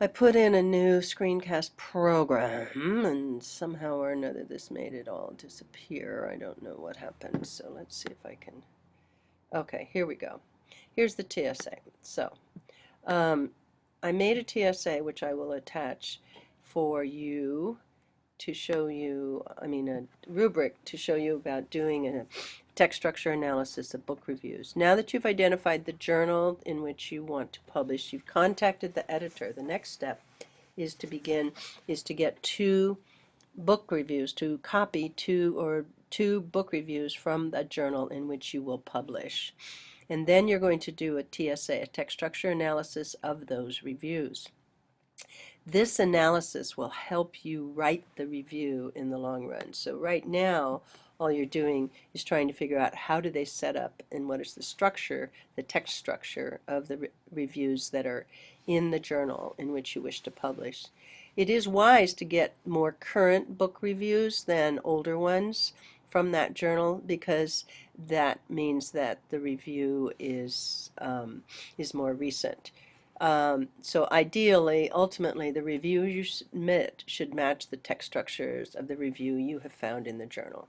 I put in a new screencast program and somehow or another this made it all disappear. I don't know what happened, so let's see if I can. Okay, here we go. Here's the TSA. So, um, I made a TSA which I will attach for you to show you, a rubric to show you about doing a text structure analysis of book reviews. Now that you've identified the journal in which you want to publish, you've contacted the editor. The next step is to get two book reviews, to copy two book reviews from the journal in which you will publish. And then you're going to do a TSA, a text structure analysis of those reviews. This analysis will help you write the review in the long run. So right now, all you're doing is trying to figure out how do they set up and what is the structure, the text structure of the reviews that are in the journal in which you wish to publish. It is wise to get more current book reviews than older ones from that journal because that means that the review is more recent. So ideally, ultimately, the review you submit should match the text structures of the review you have found in the journal.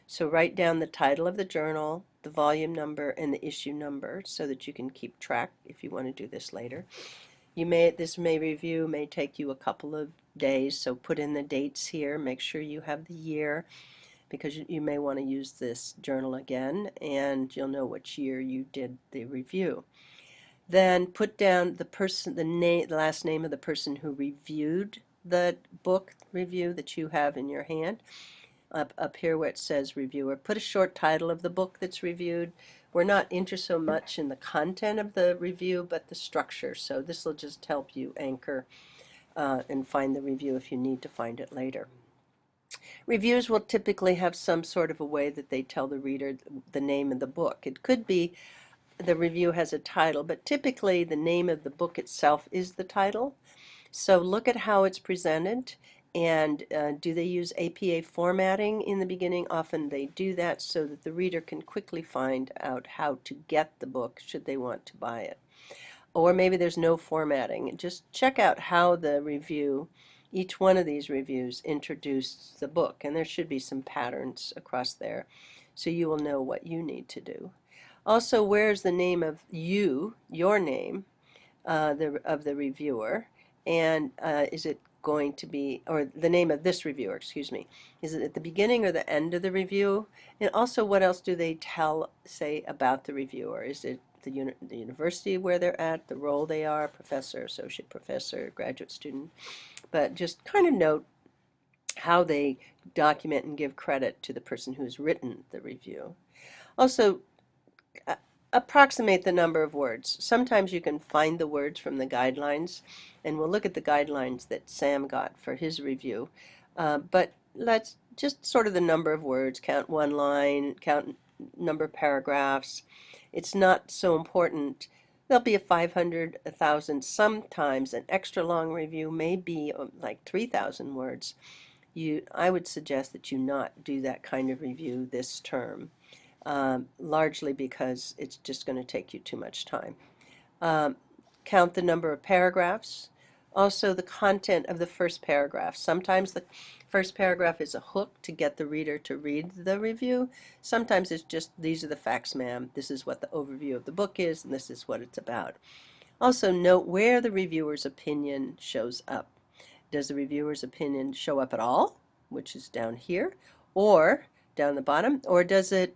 So write down the title of the journal, the volume number, and the issue number so that you can keep track if you want to do this later. This review may take you a couple of days, so put in the dates here. Make sure you have the year because you may want to use this journal again, and you'll know which year you did the review. Then put down the last name of the person who reviewed the book review that you have in your hand. Up here where it says reviewer, put a short title of the book that's reviewed. We're not interested so much in the content of the review, but the structure. So this will just help you anchor and find the review if you need to find it later. Reviews will typically have some sort of a way that they tell the reader the name of the book. It could be the review has a title, but typically the name of the book itself is the title. So look at how it's presented, and do they use APA formatting in the beginning? Often they do that so that the reader can quickly find out how to get the book should they want to buy it. Or maybe there's no formatting. Just check out how the review, each one of these reviews, introduced the book, and there should be some patterns across there so you will know what you need to do. Also, where's the name of your name, of the reviewer, and is it going to be, or the name of this reviewer, excuse me, is it at the beginning or the end of the review? And also, what else do they say about the reviewer? Is it the university where they're at, the role they are, professor, associate professor, graduate student? But just kind of note how they document and give credit to the person who's written the review. Also, approximate the number of words. Sometimes you can find the words from the guidelines, and we'll look at the guidelines that Sam got for his review. But let's just sort of the number of words, count one line, count number of paragraphs. It's not so important. There'll be a 500, 1,000, sometimes an extra long review may be like 3,000 words. I would suggest that you not do that kind of review this term. Largely because it's just going to take you too much time. Count the number of paragraphs. Also the content of the first paragraph. Sometimes the first paragraph is a hook to get the reader to read the review. Sometimes it's just, these are the facts, ma'am. This is what the overview of the book is, and this is what it's about. Also note where the reviewer's opinion shows up. Does the reviewer's opinion show up at all, which is down here, or down the bottom, or does it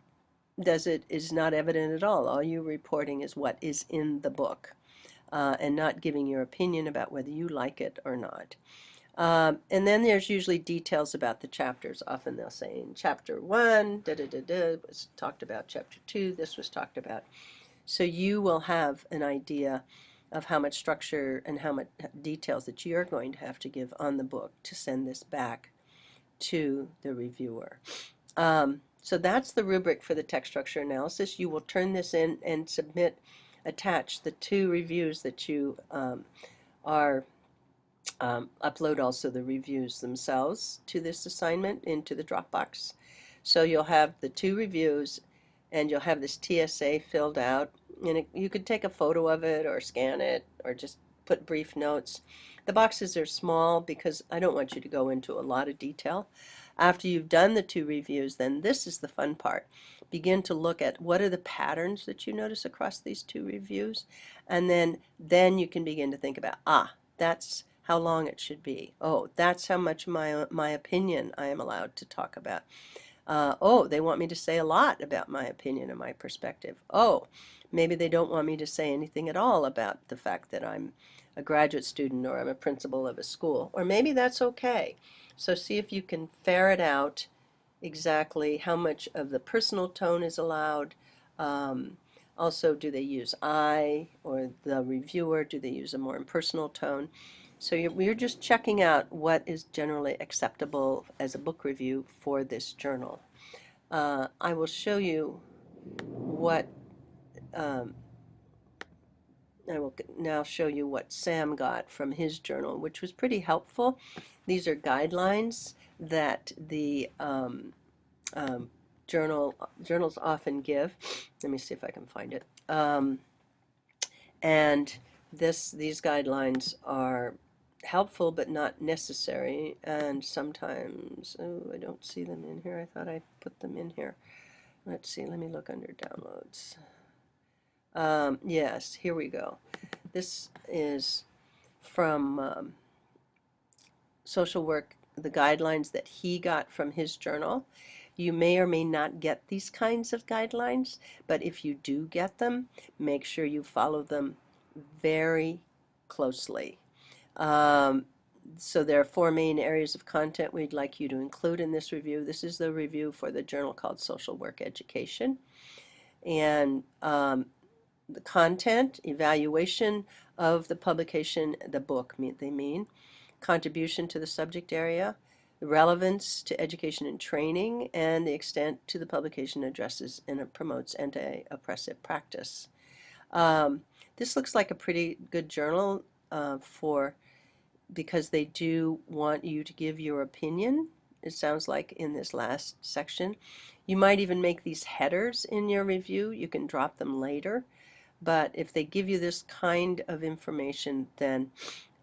is not evident at all? All you're reporting is what is in the book, and not giving your opinion about whether you like it or not. And then there's usually details about the chapters. Often they'll say in chapter 1, was talked about, chapter 2, this was talked about. So you will have an idea of how much structure and how much details that you're going to have to give on the book to send this back to the reviewer. So that's the rubric for the text structure analysis. You will turn this in and attach the two reviews that you upload also the reviews themselves to this assignment into the Dropbox. So you'll have the two reviews and you'll have this TSA filled out, and you could take a photo of it or scan it or just put brief notes. The boxes are small because I don't want you to go into a lot of detail. After you've done the 2 reviews, then this is the fun part. Begin to look at what are the patterns that you notice across these 2 reviews, and then you can begin to think about, that's how long it should be. Oh, that's how much my opinion I am allowed to talk about. Oh, they want me to say a lot about my opinion and my perspective. Oh, maybe they don't want me to say anything at all about the fact that I'm a graduate student or I'm a principal of a school. Or maybe that's okay. So see if you can ferret out exactly how much of the personal tone is allowed. Also, do they use I, or the reviewer, do they use a more impersonal tone? So we're just checking out what is generally acceptable as a book review for this journal. I will show you what um, I will now show you what Sam got from his journal, which was pretty helpful. These are guidelines that the um, journals often give. Let me see if I can find it. And these guidelines are helpful but not necessary, and sometimes, oh, I don't see them in here. I thought I put them in here. Let's see, let me look under downloads. Yes, here we go. This is from social work, the guidelines that he got from his journal. You may or may not get these kinds of guidelines, but if you do get them, make sure you follow them very closely. So there are 4 main areas of content we'd like you to include in this review. This is the review for the journal called Social Work Education. And the content, evaluation of the publication, the book, they mean, contribution to the subject area, relevance to education and training, and the extent to the publication addresses and promotes anti-oppressive practice. This looks like a pretty good journal because they do want you to give your opinion. It sounds like in this last section. You might even make these headers in your review. You can drop them later. But if they give you this kind of information, then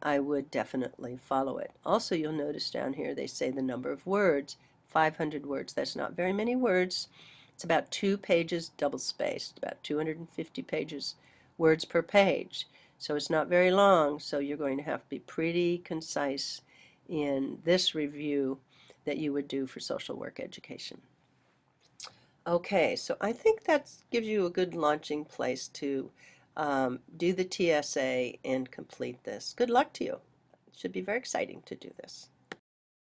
I would definitely follow it. Also, you'll notice down here they say the number of words, 500 words. That's not very many words. It's about 2 pages double-spaced, about 250 pages, words per page. So it's not very long, so you're going to have to be pretty concise in this review that you would do for social work education. Okay, so I think that gives you a good launching place to do the TSA and complete this. Good luck to you. It should be very exciting to do this.